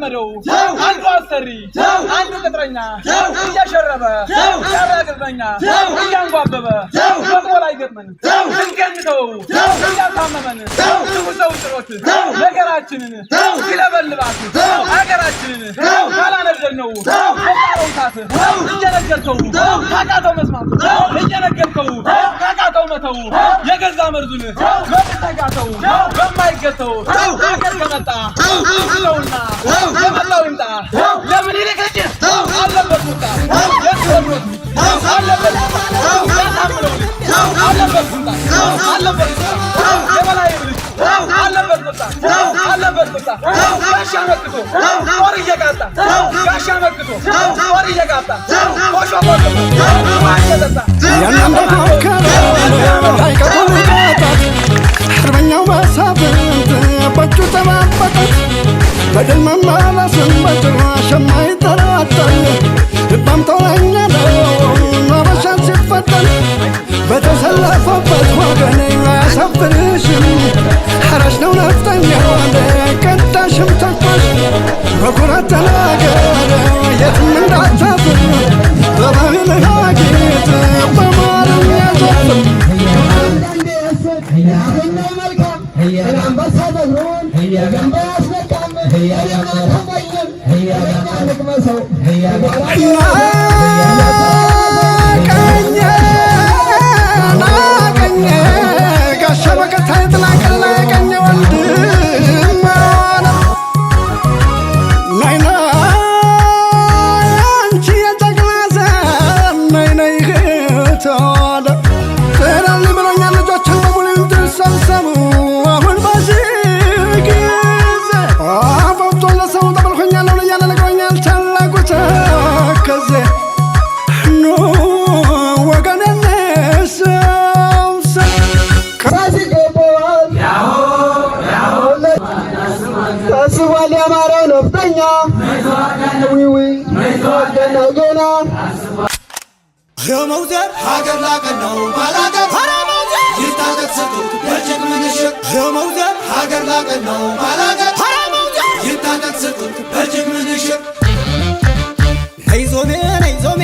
የተለመደው አንዱ አሰሪ አንዱ ቅጥረኛ እያሸረበ ያራግበኛ እያንጓበበ በቆላ አይገጥመን እንገንተው እያሳመመን ሰው ጥሮት ነገራችንን ይለበልባት ሀገራችንን ካላነደልነው ወጣሮታት እየነገርከው ካቃተው መስማት እየነገርከው ካቃተው መተው የገዛ መርዙን በመተጋተው በማይገተው ሀገር ከመጣ ለውና ለመላው ይምጣ ለምን ይልከጭ አለበት ወጣ የትወዱት አለበት ያሳምነው አለበት ወጣ አለበት የበላይ ልጅ አለበት ወጣ አለበት ወጣ ጋሻ መክቶ ጦር እየቃጣ ጋሻ መክቶ ጦር እየቃጣ ቆሾ ቆሾ ዋይተታ ያንደፈከረ አይቀጡን ይቃጣ አርበኛው መሳፍንት በእጁ ተማበጠት በድል መመለስን በጭራሽ የማይጠራጠር ልባም ጦረኛ ነው አበሻን ሲፈተን በተሰለፈበት ወገን አያሳፍርሽም ሐራሽ ነው ነፍጠኛ ቀዳሽም ተኳሽ በኩራት ተናገር የትም እንዳታፍር በባህልህ አጊጥ በማለም ያዘፍር ጋሻ በቀታ የጥላቀላ የቀኘ ወንድም ናይና አንቺ የጀግና ዘር ናይና ይህተዋለ ጥራል ብሎኛል ልጆችን በሙሉ እንድሰብሰቡ አሁን በዚህ ጊዜ አፈብቶ ለሰው ተበልኮኛለሁ እያለ ነግሮኛል ታላቁ ተከዜ ኑ ወገን እንሰብሰብ ታስቧል ያማረው ነፍጠኛ ገና የመውዘር ሀገር ላቀን ነው ባላገር ይታጠቅ ስጡት በእጅግ ምንሽር የመውዘር ሀገር ላቀን ነው ባላገር ይታጠቅ ስጡት በእጅግ ምንሽር ነይ ዞሜ ነይ ዞሜ